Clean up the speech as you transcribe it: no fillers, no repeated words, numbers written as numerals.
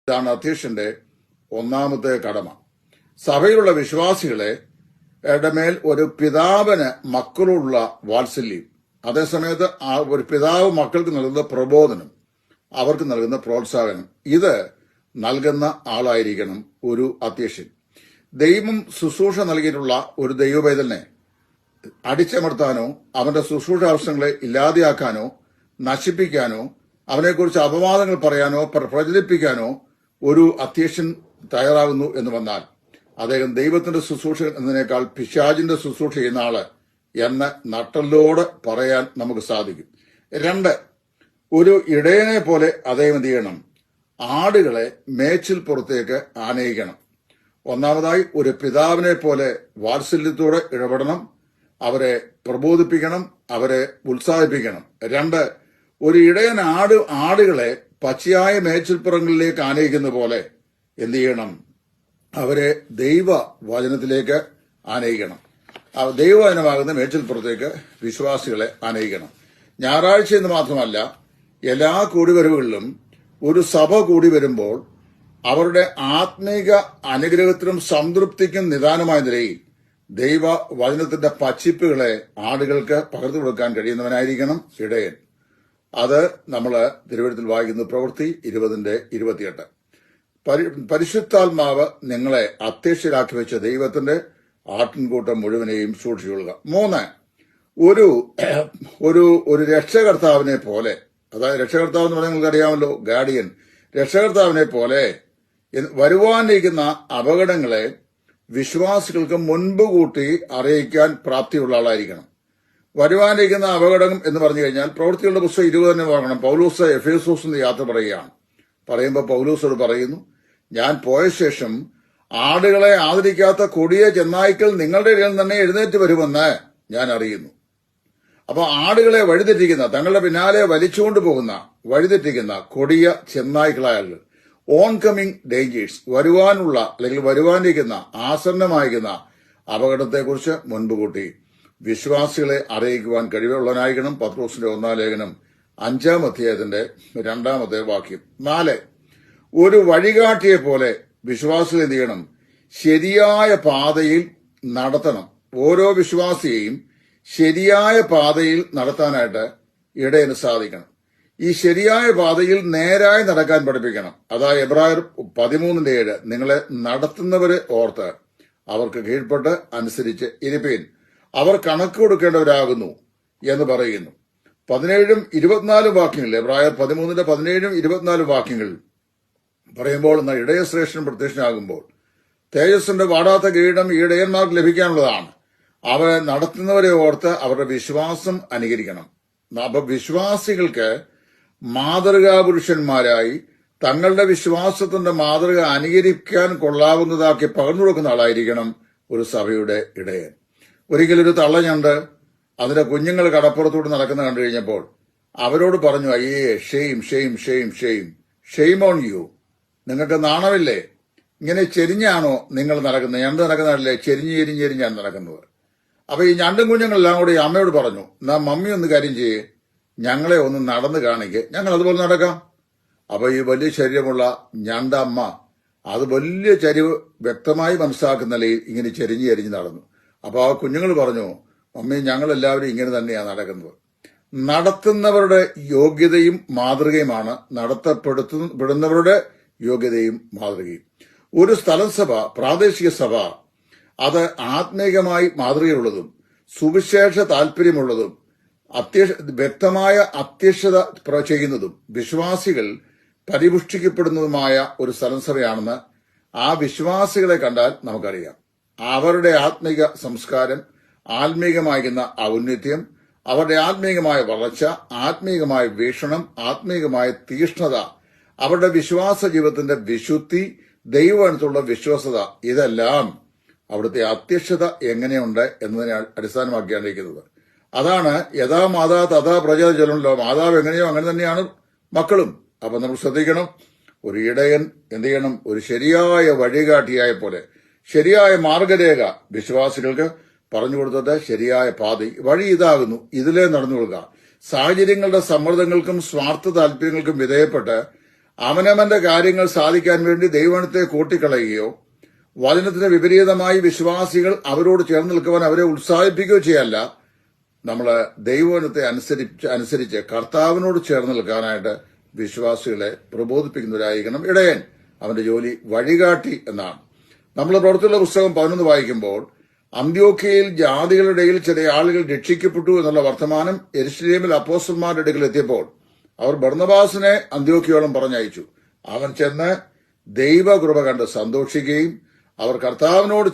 ഇതാണ് അധ്യക്ഷന്റെ ഒന്നാമത്തെ കടമ. സഭയിലുള്ള വിശ്വാസികളെ മേൽ ഒരു പിതാവിന് മക്കളോടുള്ള വാത്സല്യം, അതേസമയത്ത് ഒരു പിതാവ് മക്കൾക്ക് നൽകുന്ന പ്രബോധനം, അവർക്ക് നൽകുന്ന പ്രോത്സാഹനം, ഇത് നൽകുന്ന ആളായിരിക്കണം ഒരു അധ്യക്ഷൻ. ദൈവം ശുശ്രൂഷ നൽകിയിട്ടുള്ള ഒരു ദൈവപൈതലിനെ അടിച്ചമർത്താനോ അവന്റെ ശുശ്രൂഷ ആവശ്യങ്ങളെ ഇല്ലാതെയാക്കാനോ നശിപ്പിക്കാനോ അവനെക്കുറിച്ച് അപവാദങ്ങൾ പറയാനോ പ്രചരിപ്പിക്കാനോ ഒരു അധ്യക്ഷൻ തയ്യാറാകുന്നു എന്ന് വന്നാൽ അദ്ദേഹം ദൈവത്തിന്റെ ശുശ്രൂഷ എന്നതിനേക്കാൾ പിശാചിന്റെ ശുശ്രൂഷ ചെയ്യുന്ന ആള് എന്ന് നട്ടലോട് പറയാൻ നമുക്ക് സാധിക്കും. 2, ഒരു ഇടയനെ പോലെ അദ്ദേഹം എന്ത് ചെയ്യണം? ആടുകളെ മേച്ചിൽ പുറത്തേക്ക് ആനയിക്കണം. ഒന്നാമതായി ഒരു പിതാവിനെ പോലെ വാത്സല്യത്തോടെ ഇടപെടണം, അവരെ പ്രബോധിപ്പിക്കണം, അവരെ ഉത്സാഹിപ്പിക്കണം. 2, ഒരു ഇടയൻ ആടുകളെ പച്ചയായ മേച്ചിൽപ്പുറങ്ങളിലേക്ക് ആനയിക്കുന്ന പോലെ എന്ത് ചെയ്യണം? അവരെ ദൈവവചനത്തിലേക്ക് ആനയിക്കണം. ദൈവവചനമാകുന്ന മേച്ചിൽപ്പുറത്തേക്ക് വിശ്വാസികളെ ആനയിക്കണം. ഞായറാഴ്ച എന്ന് മാത്രമല്ല, എല്ലാ കൂടിവരവുകളിലും ഒരു സഭ കൂടി വരുമ്പോൾ അവരുടെ ആത്മീക അനുഗ്രഹത്തിനും സംതൃപ്തിക്കും നിദാനമായ നിലയിൽ ദൈവവചനത്തിന്റെ പച്ചിപ്പുകളെ ആടുകൾക്ക് പകർന്നു കൊടുക്കാൻ കഴിയുന്നവനായിരിക്കണം ഇടയൻ. അത് നമ്മൾ തിരുവഴുത്തിൽ വായിക്കുന്ന പ്രവൃത്തി 20:28. പരിശുദ്ധാത്മാവ് നിങ്ങളെ അധ്യക്ഷരാക്കി വെച്ച ദൈവത്തിന്റെ ആട്ടിൻകൂട്ടം മുഴുവനെയും സൂക്ഷിച്ചുകൊള്ളുക. 3, ഒരു രക്ഷകർത്താവിനെ പോലെ, അതായത് രക്ഷകർത്താവ് എന്ന് പറഞ്ഞാൽ നിങ്ങൾക്ക് അറിയാമല്ലോ, ഗാർഡിയൻ, രക്ഷകർത്താവിനെ പോലെ വരുവാനിരിക്കുന്ന അപകടങ്ങളെ വിശ്വാസികൾക്ക് മുൻപ് കൂട്ടി അറിയിക്കാൻ പ്രാപ്തിയുള്ള ആളായിരിക്കണം. വരുവാനിരിക്കുന്ന അപകടം എന്ന് പറഞ്ഞു കഴിഞ്ഞാൽ പ്രവൃത്തികളുടെ പുസ്തകം 20 തന്നെ വാങ്ങണം. പൗലോസ് എഫേസോസിന് യാത്ര പറയുകയാണ്. പറയുമ്പോൾ പൗലോസോട് പറയുന്നു, ഞാൻ പോയ ശേഷം ആടുകളെ ആദരിക്കാത്ത കൊടിയ ചെന്നായ്ക്കൾ നിങ്ങളുടെ ഇടയിൽ തന്നെ എഴുന്നേറ്റ് വരുമെന്ന് ഞാൻ അറിയുന്നു. അപ്പൊ ആടുകളെ വഴിതെറ്റിക്കുന്ന, തങ്ങളുടെ പിന്നാലെ വലിച്ചുകൊണ്ടു പോകുന്ന, വഴിതെറ്റിക്കുന്ന കൊടിയ ചെന്നായ്ക്കളായ ആളുകൾ, ഓൺ കമ്മിങ് ഡേഞ്ചേഴ്സ്, വരുവാനുള്ള അല്ലെങ്കിൽ വരുവാനിരിക്കുന്ന ആസന്നമായിരിക്കുന്ന അപകടത്തെക്കുറിച്ച് മുൻപ് കൂട്ടി വിശ്വാസികളെ അറിയിക്കുവാൻ കഴിവുള്ളവനായിരിക്കണം. പത്രോസിന്റെ 1-ാം ലേഖനം 5-ാം അധ്യായത്തിന്റെ 2-ാമത്തെ വാക്യം. 4, ഒരു വഴികാട്ടിയെ പോലെ വിശ്വാസികളെ എന്ത് ചെയ്യണം? ശരിയായ പാതയിൽ നടത്തണം. ഓരോ വിശ്വാസിയെയും ശരിയായ പാതയിൽ നടത്താനായിട്ട് ഇടയന് സാധിക്കണം. ഈ ശരിയായ പാതയിൽ നേരായി നടക്കാൻ പഠിപ്പിക്കണം. അതായത് എബ്രായർ 13:7, നിങ്ങളെ നടത്തുന്നവരെ ഓർത്ത് അവർക്ക് കീഴ്പ്പെട്ട് അനുസരിച്ച് ഇരിപ്പീൻ, അവർ കണക്ക് കൊടുക്കേണ്ടവരാകുന്നു എന്ന് പറയുന്നു. 17ഉം 24 വാക്യങ്ങളിൽ, എബ്രായർ 13:17ഉം 24 വാക്യങ്ങളിൽ പറയുമ്പോൾ, എന്നാൽ ഇടയശ്രേഷ്ഠൻ പ്രത്യക്ഷനാകുമ്പോൾ തേജസ്സിന്റെ വാടാത്ത കിരീടം ഈ ഇടയന്മാർക്ക് ലഭിക്കാനുള്ളതാണ്. അവരെ നടത്തുന്നവരെ ഓർത്ത് അവരുടെ വിശ്വാസം അനുകരിക്കണം. അപ്പൊ വിശ്വാസികൾക്ക് മാതൃകാ പുരുഷന്മാരായി തങ്ങളുടെ വിശ്വാസത്തിന്റെ മാതൃക അനുകരിക്കാൻ കൊള്ളാവുന്നതാക്കി പകർന്നു കൊടുക്കുന്ന ആളായിരിക്കണം ഒരു സഭയുടെ ഇടയൻ. ഒരിക്കലൊരു തള്ളഞ്ഞണ്ട് അതിന്റെ കുഞ്ഞുങ്ങൾ കടപ്പുറത്തോട്ട് നടക്കുന്ന കണ്ടു കഴിഞ്ഞപ്പോൾ അവരോട് പറഞ്ഞു, അയ്യേ, shame shame shame shame shame on you, നിങ്ങൾക്ക് നാണമില്ലേ? ഇങ്ങനെ ചെരിഞ്ഞാണോ നിങ്ങൾ നടക്കുന്നത്? ഞണ്ട് നടക്കുന്നതല്ലേ, ചെരിഞ്ഞാണ് നടക്കുന്നത്. അപ്പൊ ഈ ഞണ്ടും കുഞ്ഞുങ്ങളെല്ലാം കൂടി അമ്മയോട് പറഞ്ഞു, എന്നാ മമ്മി ഒന്ന് കാര്യം ചെയ്യേ, ഞങ്ങളെ ഒന്ന് നടന്ന് കാണിക്ക്, ഞങ്ങൾ അതുപോലെ നടക്കാം. അപ്പൊ ഈ വലിയ ശരീരമുള്ള ഞണ്ടമ്മ അത് വലിയ ചരിവ് വ്യക്തമായി മനസ്സിലാക്കുന്ന നിലയിൽ ഇങ്ങനെ ചെരിഞ്ഞ് നടന്നു. അപ്പൊ ആ കുഞ്ഞുങ്ങൾ പറഞ്ഞു, മമ്മി, ഞങ്ങളെല്ലാവരും ഇങ്ങനെ തന്നെയാണ് നടക്കുന്നത്. നടത്തുന്നവരുടെ യോഗ്യതയും മാതൃകയുമാണ് നടത്തപ്പെടുന്നവരുടെ യോഗ്യതയും മാതൃകയും. ഒരു സ്ഥലം സഭ, പ്രാദേശിക സഭ, അത് ആത്മീകമായി മാതൃകയുള്ളതും സുവിശേഷ താല്പര്യമുള്ളതും വ്യക്തമായ അധ്യക്ഷത ചെയ്യുന്നതും വിശ്വാസികൾ പരിപുഷ്ടിക്കപ്പെടുന്നതുമായ ഒരു സ്ഥലം സഭയാണെന്ന് ആ വിശ്വാസികളെ കണ്ടാൽ നമുക്കറിയാം. അവരുടെ ആത്മീക സംസ്കാരം, ആത്മീകമായിരുന്ന ഔന്നത്യം, അവരുടെ ആത്മീകമായ വളർച്ച, ആത്മീകമായ വീക്ഷണം, ആത്മീകമായ തീഷ്ണത, അവരുടെ വിശ്വാസ ജീവിതത്തിന്റെ വിശുദ്ധി, ദൈവത്തിലുള്ള വിശ്വാസത, ഇതെല്ലാം അവിടുത്തെ അധ്യക്ഷത എങ്ങനെയുണ്ട് എന്നതിനെ അടിസ്ഥാനമാക്കിയാണ്ടിരിക്കുന്നത്. അതാണ് യഥാ മാതാ തഥാ പ്രജ ചൊല്ലണല്ലോ, മാതാവ് എങ്ങനെയോ അങ്ങനെ തന്നെയാണ് മക്കളും. അപ്പൊ നമ്മൾ ശ്രദ്ധിക്കണം, ഒരു ഇടയൻ എന്ത് ചെയ്യണം? ഒരു ശരിയായ വഴികാട്ടിയായ പോലെ ശരിയായ മാർഗരേഖ വിശ്വാസികൾക്ക് പറഞ്ഞു കൊടുത്തിട്ട് ശരിയായ വഴി ഇതാകുന്നു, ഇതിലേ നടന്നു കൊടുക്കുക. സാഹചര്യങ്ങളുടെ സമ്മർദ്ദങ്ങൾക്കും സ്വാർത്ഥ താല്പര്യങ്ങൾക്കും വിധേയപ്പെട്ട് അവനവന്റെ കാര്യങ്ങൾ സാധിക്കാൻ വേണ്ടി ദൈവത്തെ കൂട്ടിക്കളയുകയോ വചനത്തിന് വിപരീതമായി വിശ്വാസികൾ അവരോട് ചേർന്ന് നിൽക്കുവാൻ അവരെ ഉത്സാഹിപ്പിക്കുകയോ ചെയ്യല്ല. നമ്മൾ ദൈവവചനത്തെ അനുസരിച്ച് കർത്താവിനോട് ചേർന്ന് നിൽക്കാനായിട്ട് വിശ്വാസികളെ പ്രബോധിപ്പിക്കുന്നവരായിരിക്കണം ഇടയൻ. അവന്റെ ജോലി വഴികാട്ടി എന്നാണ്. നമ്മൾ പ്രവൃത്തിയുള്ള പുസ്തകം 11 വായിക്കുമ്പോൾ അന്ത്യോക്യയിൽ ജാതികളുടെ ഇടയിൽ ചില ആളുകൾ രക്ഷിക്കപ്പെട്ടു എന്നുള്ള വർത്തമാനം യെരുശലേമിൽ അപ്പോസ്തലന്മാരുടെ അടുക്കൽ എത്തിയപ്പോൾ അവർ ബർന്നബാസിനെ അന്ത്യോക്യയോളം പറഞ്ഞയച്ചു. അവൻ ചെന്ന് ദൈവകൃപ കണ്ട് സന്തോഷിക്കുകയും അവർ കർത്താവിനോട്